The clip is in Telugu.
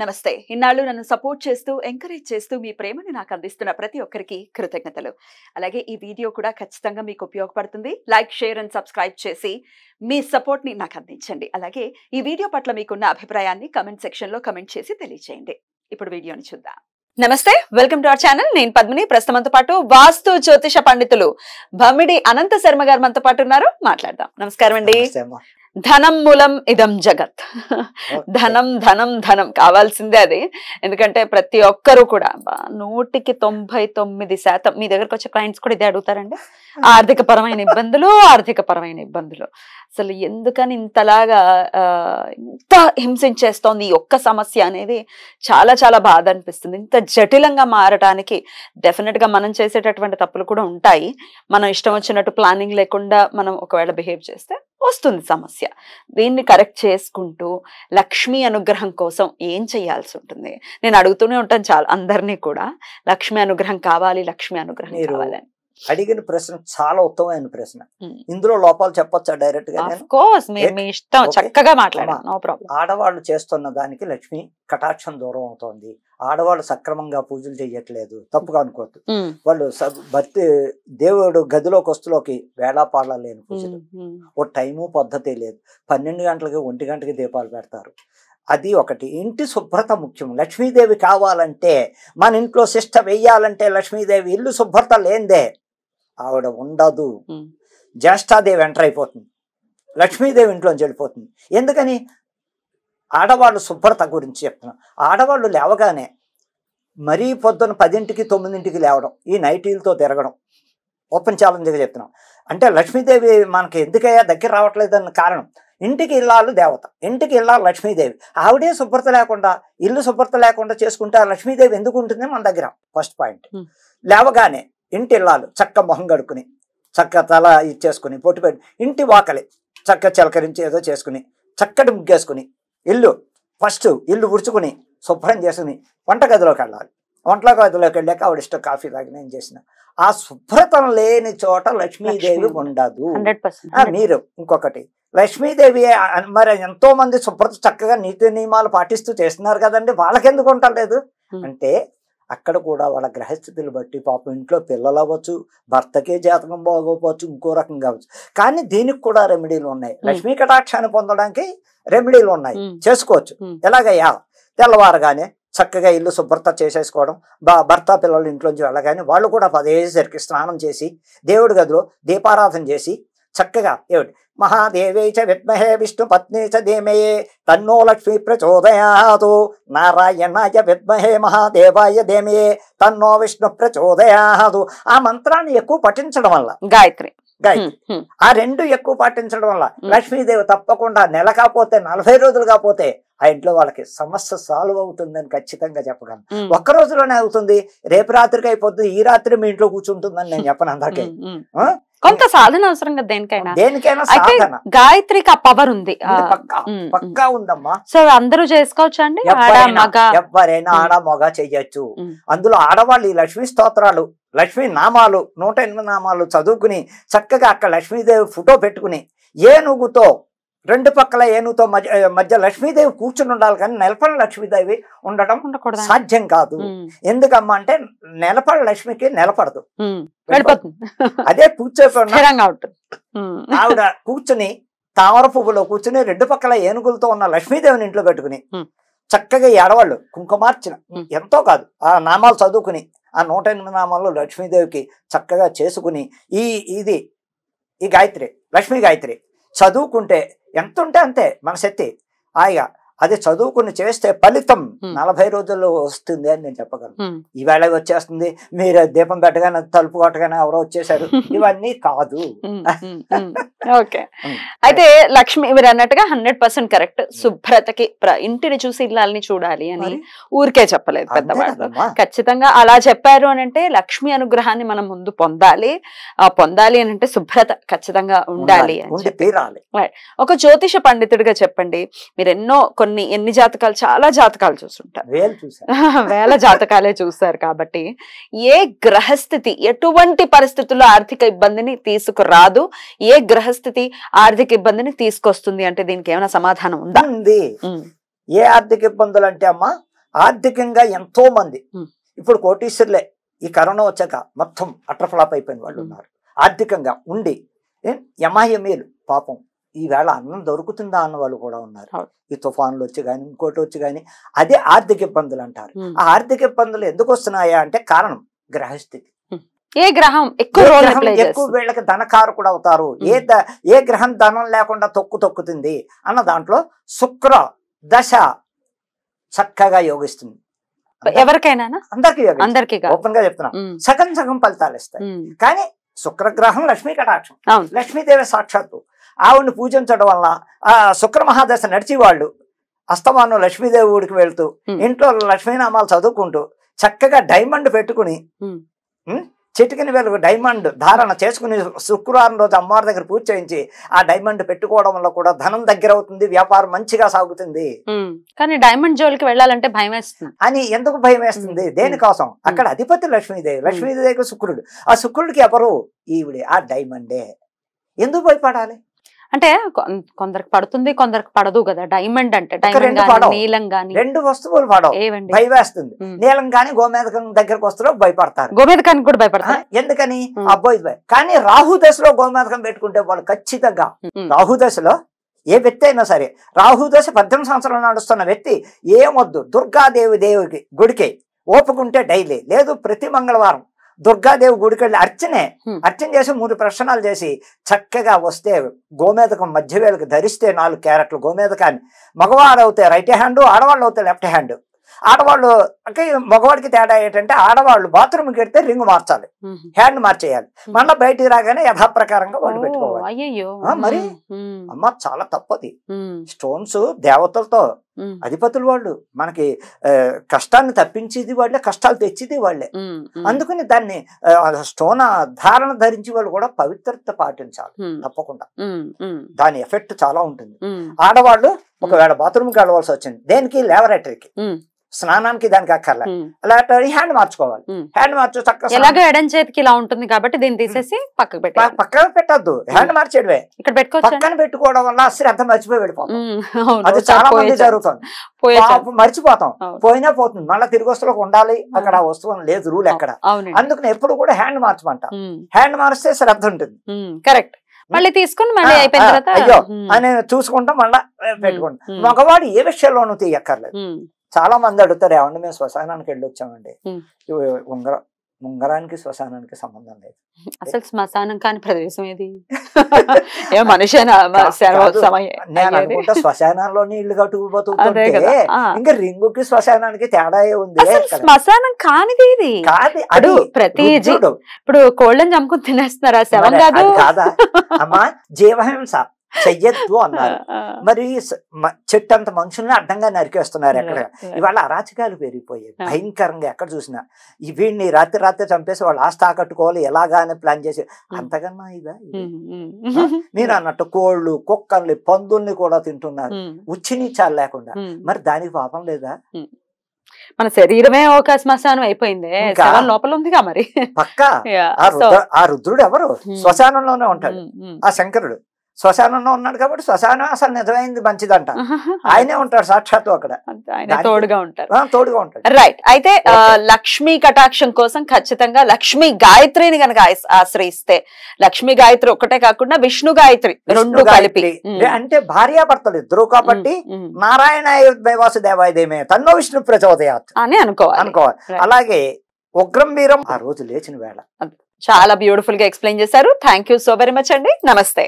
నమస్తే. ఇన్నాళ్ళు నన్ను సపోర్ట్ చేస్తూ, ఎంకరేజ్ చేస్తూ మీ ప్రేమని నాకు అందిస్తున్న ప్రతి ఒక్కరికి కృతజ్ఞతలు. అలాగే ఈ వీడియో కూడా ఖచ్చితంగా మీకు ఉపయోగపడుతుంది. లైక్, షేర్ అండ్ సబ్స్క్రైబ్ చేసి మీ సపోర్ట్‌ని నాకు అందించండి. అలాగే ఈ వీడియో పట్ల మీకున్న అభిప్రాయాన్ని కామెంట్ సెక్షన్‌లో కామెంట్ చేసి తెలియజేయండి. ఇప్పుడు వీడియోని చూద్దాం. నమస్తే, వెల్కమ్ టు అవర్ ఛానల్. నేను పద్మిని. ప్రస్తుతం మనతో పాటు వాస్తు జ్యోతిష పండితులు భమిడి అనంత శర్మ గారు మనతో పాటు ఉన్నారు. మాట్లాడదాం. నమస్కారం అండి. ధనం మూలం ఇదం జగత్. ధనం ధనం ధనం కావాల్సిందే అది. ఎందుకంటే ప్రతి ఒక్కరు కూడా 199% మీ దగ్గరకు వచ్చే క్లయింట్స్ కూడా ఇదే అడుగుతారండి. ఆర్థిక పరమైన ఇబ్బందులు అసలు ఎందుకని ఇంతలాగా ఇంత హింసించేస్తోంది ఈ ఒక్క సమస్య అనేది చాలా చాలా బాధ అనిపిస్తుంది. ఇంత జటిలంగా మారటానికి డెఫినెట్ గా మనం చేసేటటువంటి తప్పులు కూడా ఉంటాయి. మనం ఇష్టం వచ్చినట్టు ప్లానింగ్ లేకుండా మనం ఒకవేళ బిహేవ్ చేస్తే వస్తుంది సమస్య. దీన్ని కరెక్ట్ చేసుకుంటూ లక్ష్మీ అనుగ్రహం కోసం ఏం చేయాల్సి ఉంటుంది? నేను అడుగుతూనే ఉంటాను చాలా అందరినీ కూడా, లక్ష్మీ అనుగ్రహం కావాలి కావాలని. అడిగిన ప్రశ్న చాలా ఉత్తమమైన ప్రశ్న. ఇందులో లోపాలు చెప్పొచ్చా డైరెక్ట్ గా? మీ ఇష్టం, చక్కగా మాట్లాడాలి, నో ప్రాబ్లం. ఆడవాళ్ళు చేస్తున్న దానికి లక్ష్మి కటాక్షం దూరం అవుతోంది. ఆడవాళ్ళు సక్రమంగా పూజలు చెయ్యట్లేదు, తప్పుగా అనుకోవద్దు. వాళ్ళు భర్తీ దేవుడు గదిలోకి వస్తులోకి వేళాపాళ లేని పూజలు, ఓ టైము పద్ధతి లేదు. 12 గంటలకి 1 గంటకి దీపాలు పెడతారు. అది ఒకటి. ఇంటి శుభ్రత ముఖ్యం. లక్ష్మీదేవి కావాలంటే, మన ఇంట్లో శిష్ట వెయ్యాలంటే లక్ష్మీదేవి ఇల్లు శుభ్రత లేందే ఆవిడ ఉండదు. జ్యేష్ఠాదేవి ఎంటర్ అయిపోతుంది, లక్ష్మీదేవి ఇంట్లోంచి వెళ్ళిపోతుంది. ఎందుకని? ఆడవాళ్ళు శుభ్రత గురించి చెప్తున్నాం. ఆడవాళ్ళు లేవగానే మరీ పొద్దున 10ంటికి 9ంటికి లేవడం, ఈ నైటీలతో తిరగడం ఓపెన్ ఛాలెంజ్గా చెప్తున్నాం. అంటే లక్ష్మీదేవి మనకి ఎందుకయ్యా దగ్గర రావట్లేదన్న కారణం, ఇంటికి ఇల్లాలు దేవత, ఇంటికి ఇల్లాలు లక్ష్మీదేవి. ఆవిడే శుభ్రత లేకుండా, ఇల్లు శుభ్రత లేకుండా చేసుకుంటే ఆ లక్ష్మీదేవి ఎందుకు ఉంటుంది మన దగ్గర? First point. లేవగానే ఇంటి ఇల్లాలు చక్క మొహం కడుక్కుని, చక్క తల ఇచ్చేసుకుని, పొట్టు పెట్టి, ఇంటి వాకలి చక్క చిలకరించి ఏదో చేసుకుని, చక్కటి ముగ్గేసుకుని, ఇల్లు ఫస్ట్ ఇల్లు ఉడుచుకుని శుభ్రం చేసుకుని వంటగదిలోకి వెళ్ళాలి. వంటగదిలోకి వెళ్ళాక ఆవిడ ఇష్టం కాఫీ తాగి నేను చేసిన ఆ శుభ్రత లేని చోట లక్ష్మీదేవి ఉండదు. మీరు ఇంకొకటి, లక్ష్మీదేవి మరి ఎంతో మంది శుభ్రత చక్కగా నీతి నియమాలు పాటిస్తూ చేస్తున్నారు కదండి, వాళ్ళకెందుకు ఉండలేదు అంటే అక్కడ కూడా వాళ్ళ గ్రహస్థితులు బట్టి పాపం ఇంట్లో పిల్లలు అవ్వచ్చు, భర్తకే జాతకం బాగోపోవచ్చు, ఇంకో రకం కావచ్చు. కానీ దీనికి కూడా రెమెడీలు ఉన్నాయి. లక్ష్మీ కటాక్షాన్ని పొందడానికి రెమెడీలు ఉన్నాయి, చేసుకోవచ్చు. ఎలాగయ్యా? తెల్లవారగానే చక్కగా ఇల్లు శుభ్రత చేసేసుకోవడం, భర్త పిల్లలు ఇంట్లోంచి వెళ్ళగానే వాళ్ళు కూడా 10 స్నానం చేసి దేవుడి గదిలో దీపారాధన చేసి చక్కగా ఏమిటి మహాదేవే చ విద్మహే విష్ణు పత్ని చ ధీమహి తన్నో లక్ష్మీ ప్రచోదయాతు, నారాయణాయ విద్మహే మహాదేవాయ ధీమహి తన్నో విష్ణు ప్రచోదయాతు. ఆ మంత్రాన్ని ఎక్కువ పఠించడం వల్ల, గాయత్రి ఆ 2 ఎక్కువ పాటించడం వల్ల లక్ష్మీదేవి తప్పకుండా నెల కాకపోతే 40 రోజులు కాకపోతే ఆ ఇంట్లో వాళ్ళకి సమస్య సాల్వ్ అవుతుందని ఖచ్చితంగా చెప్పగలను. ఒక్క రోజులోనే అవుతుంది. రేపు రాత్రికి అయిపోతుంది, ఈ రాత్రి మీ ఇంట్లో కూర్చుంటుందని నేను చెప్పను. అందరికీ కొంత సాధన అవసరం కదా దేనికైనా. సాధన, గాయత్రికి ఆ పవర్ ఉంది, పక్కా ఉందమ్మా. సో అందరూ చేసుకోవచ్చు అండి, ఎవరైనా ఆడ మగ చెయ్యొచ్చు. అందులో ఆడవాళ్ళు ఈ లక్ష్మీ స్తోత్రాలు, లక్ష్మీ నామాలు 108 నామాలు చదువుకుని చక్కగా అక్కడ లక్ష్మీదేవి ఫోటో పెట్టుకుని ఏనుగుతో 2 పక్కల ఏనుగుతో మధ్య లక్ష్మీదేవి కూర్చుని ఉండాలి. కానీ నెలపడి లక్ష్మీదేవి ఉండడం సాధ్యం కాదు. ఎందుకమ్మా అంటే నెలపడి లక్ష్మికి నిలబడదు, అదే కూర్చోకుండా ఆవిడ కూర్చుని తామర పువ్వులో కూర్చుని 2 పక్కల ఏనుగులతో ఉన్న లక్ష్మీదేవిని ఇంట్లో పెట్టుకుని చక్కగా ఈ ఆడవాళ్ళు కుంకుమార్చన ఎంతో కాదు ఆ నామాలు చదువుకుని ఆ 108 నామాల్లో లక్ష్మీదేవికి చక్కగా చేసుకుని ఈ గాయత్రి, లక్ష్మీ గాయత్రి చదువుకుంటే ఎంత ఉంటే అంతే మన శక్తి. హాయిగా అది చదువుకుని చేస్తే ఫలితం 40 రోజుల్లో వస్తుంది అని నేను చెప్పగలను. ఈవేళ వచ్చేస్తుంది, మీరు దీపం పెట్టగానే తలుపు కొట్టగానే ఎవరో వచ్చేసారు, ఇవన్నీ కాదు. ఓకే, అయితే లక్ష్మి మీరు అన్నట్టుగా 100% కరెక్ట్. శుభ్రతకి ఇంటిని చూసి ఇల్లాలని చూడాలి అని ఊరికే చెప్పలేదు పెద్దవాళ్ళు. ఖచ్చితంగా అలా చెప్పారు అని అంటే లక్ష్మి అనుగ్రహాన్ని మనం ముందు పొందాలి అని అంటే శుభ్రత ఖచ్చితంగా ఉండాలి అని తీరాలి. ఒక జ్యోతిష పండితుడిగా చెప్పండి, మీరు ఎన్ని జాతకాలు, చాలా జాతకాలు చూస్తుంటారు, వేల జాతకాలే చూస్తారు కాబట్టి ఏ గ్రహస్థితి ఎటువంటి పరిస్థితుల్లో ఆర్థిక ఇబ్బందిని తీసుకురాదు, ఏ గ్రహస్థితి ఆర్థిక ఇబ్బందిని తీసుకొస్తుంది అంటే దీనికి ఏమైనా సమాధానం ఉందా? ఏ ఆర్థిక ఇబ్బందులు అంటే అమ్మా, ఆర్థికంగా ఎంతో మంది ఇప్పుడు కోటీశ్వరులే ఈ కరోనా వచ్చాక మొత్తం అట్రఫ్లాప్ అయిపోయిన వాళ్ళు ఉన్నారు. ఆర్థికంగా ఉండి యమాయమీలు పాపం ఈవేళ అన్నం దొరుకుతుందా అన్న వాళ్ళు కూడా ఉన్నారు. ఈ తుఫాన్లు వచ్చి కానీ ఇంకోటి వచ్చి కానీ అదే ఆర్థిక ఇబ్బందులు అంటారు. ఆ ఆర్థిక ఇబ్బందులు ఎందుకు వస్తున్నాయా అంటే కారణం గ్రహస్థితి. ఏ గ్రహం ఎక్కువ వీళ్ళకి ధనకారకుడు అవుతారు, ఏ గ్రహం ధనం లేకుండా తొక్కుతుంది అన్న దాంట్లో శుక్ర దశ చక్కగా యోగిస్తుంది. ఎవరికైనా అందరికీ ఓపెన్ గా చెప్తున్నా, సగం ఫలితాలు ఇస్తాయి. కానీ శుక్రగ్రహం లక్ష్మీ కటాక్షం, లక్ష్మీదేవి సాక్షాత్తు. ఆవిడ్ని పూజించడం వల్ల ఆ శుక్ర మహాదశ నడిచి వాళ్ళు అస్తమానం లక్ష్మీదేవి ఊడికి వెళ్తూ ఇంట్లో లక్ష్మీనామాలు చదువుకుంటూ చక్కగా డైమండ్ పెట్టుకుని చిటికిన వేలకు డైమండ్ ధారణ చేసుకుని శుక్రవారం రోజు అమ్మవారి దగ్గర పూజ చేయించి ఆ డైమండ్ పెట్టుకోవడం వల్ల కూడా ధనం దగ్గర అవుతుంది, వ్యాపారం మంచిగా సాగుతుంది. కానీ డైమండ్ జోలికి వెళ్ళాలంటే భయం వేస్తుంది. అని ఎందుకు భయం వేస్తుంది? దేనికోసం? అక్కడ అధిపతి లక్ష్మీదేవి, లక్ష్మీదేవికి శుక్రుడు. ఆ శుక్రుడికి ఎవరు? ఈవిడే, ఆ డైమండే. ఎందుకు భయపడాలి? అంటే కొందరికి పడుతుంది, కొందరికి పడదు కదా. డైమండ్ అంటే నీలం గాని రెండు వస్తువులు పడవు, భయం వేస్తుంది. నీలం గాని గోమేధకం దగ్గరకు వస్తారో భయపడతారు, గోమేధకానికి కూడా భయపడతారు. ఎందుకని? అబ్బాయి. కానీ రాహు దశలో గోమేధకం పెట్టుకుంటే వాళ్ళు ఖచ్చితంగా, రాహు దశలో ఏ వ్యక్తి అయినా సరే, రాహు దశ 18 సంవత్సరాలు నడుస్తున్న వ్యక్తి ఏమొద్దు, దేవుడికి గుడికి ఓపుకుంటే డైలీ లేదు ప్రతి మంగళవారం దుర్గాదేవి గుడికి వెళ్ళి అర్చన చేసి 3 ప్రశ్నలు చేసి చక్కగా వస్తే గోమేధకం మధ్య వేలకు ధరిస్తే 4 క్యారెట్లు గోమేధకాన్ని, మగవాడు అవుతే రైట్ హ్యాండ్, ఆడవాళ్ళు అవుతే లెఫ్ట్ హ్యాండ్. ఆడవాళ్ళు అంటే మగవాడికి తేడా ఏంటంటే ఆడవాళ్ళు బాత్రూమ్కి వెళ్తే రింగ్ మార్చాలి, హ్యాండ్ మార్చేయాలి, మళ్ళీ బయటికి రాగానే యథాప్రకారంగా వాళ్ళు పెట్టుకోవాలి. మరి అమ్మ చాలా తప్పది. స్టోన్స్ దేవతలతో అధిపతులు వాళ్ళు, మనకి కష్టాన్ని తప్పించేది వాళ్ళే, కష్టాలు తెచ్చేది వాళ్ళే. అందుకని దాన్ని స్టోన్ ధారణ ధరించి వాళ్ళు కూడా పవిత్రత పాటించాలి తప్పకుండా. దాని ఎఫెక్ట్ చాలా ఉంటుంది. ఆడవాళ్ళు ఒకవేళ బాత్రూమ్కి వెళ్ళవలసి వచ్చింది, దేనికి? లేవరేటరీకి, స్నానానికి, దానికి అక్కర్లే, హ్యాండ్ మార్చుకోవాలి. హ్యాండ్ మార్చు చక్కగా ఎడం చేతికి ఇలా ఉంటుంది కాబట్టి దీన్ని తీసేసి పక్కన పెట్టద్దు, హ్యాండ్ మార్చేయడమే. పక్కన పెట్టుకోవడం వల్ల శ్రద్ధ మర్చిపోయి వెళ్ళిపోతాం. అది చాలా మంది జరుగుతుంది. మర్చిపోతాం, పోయినా పోతుంది, మళ్ళీ తిరిగి వస్తువులకు ఉండాలి. అక్కడ ఆ వస్తువు లేదు, రూల్ ఎక్కడ. అందుకని ఎప్పుడు కూడా హ్యాండ్ మార్చమంట. హ్యాండ్ మారిస్తే శ్రద్ధ ఉంటుంది. కరెక్ట్. మళ్ళీ తీసుకుని మళ్ళీ అయిపోయిన తర్వాత అయ్యో అని చూసుకుంటాం, మళ్ళా పెట్టుకుంటాం. మగవాడు ఏ విషయంలోనూ తీయక్కర్లేదు. చాలా మంది అడుగుతారు, ఏమండి మేము శ్మశానానికి వెళ్ళి వచ్చామండి. ఉంగరానికి శ్మశానానికి సంబంధం లేదు. అసలు శ్మశానం కాని ప్రదేశం ఏది? మనిషి నేను అనుకుంటా శ్మశానంలోని ఇల్లు కట్టుకుపోతుంటే ఇంకా రింగుకి శ్మశానానికి తేడా ఉంది. శ్మశానం కానిది ఇది కాదు. ప్రతి ఇప్పుడు కోళ్ళని చంపుకుని తినేస్తున్నారా? శవం కాదు కాదా అమ్మా, జీవహింస చెయ్యొద్దు అన్నారు. మరి చెట్టు అంత మనుషుల్ని అడ్డంగా నరికేస్తున్నారు. ఎక్కడ ఇవాళ అరాచకాలు పెరిగిపోయాయి భయంకరంగా. ఎక్కడ చూసినా వీడిని రాత్రి చంపేసి వాళ్ళు ఆస్తి ఆకట్టుకోవాలి ఎలాగానే ప్లాన్ చేసి, అంతకన్నా ఇదా? మీరు అన్నట్టు కోళ్ళు, కుక్కల్ని, పందుల్ని కూడా తింటున్నారు ఉచ్చి నీచాలు లేకుండా. మరి దానికి పాపం లేదా? మన శరీరమే ఒక శ్మశానం అయిపోయింది, లోపల ఉందిగా. మరి పక్కా ఆ రుద్రుడు ఎవరు? శ్మశానంలోనే ఉంటాడు. ఆ శంకరుడు శ్మశానంలో ఉన్నాడు కాబట్టి శ్మశానం అసలు నిజమైంది మంచిదంట. ఆయనే ఉంటాడు సాక్షాత్తు అక్కడ, తోడుగా ఉంటాడు. రైట్. అయితే లక్ష్మీ కటాక్షం కోసం ఖచ్చితంగా లక్ష్మీ గాయత్రిని కనుక ఆశ్రయిస్తే, లక్ష్మీ గాయత్రి ఒక్కటే కాకుండా విష్ణు గాయత్రి రెండు కలిపి, అంటే భార్యాభర్తలు ఇద్దరు కాబట్టి నారాయణ వాసుదేవాయదేమే తన్నో విష్ణు ప్రచోదయాత్ అని అనుకోవాలి. అలాగే ఉగ్రం వీరం ఆ రోజు లేచిన వేళ చాలా బ్యూటిఫుల్ గా ఎక్స్ప్లెయిన్ చేశారు. Thank you so very much అండి. నమస్తే.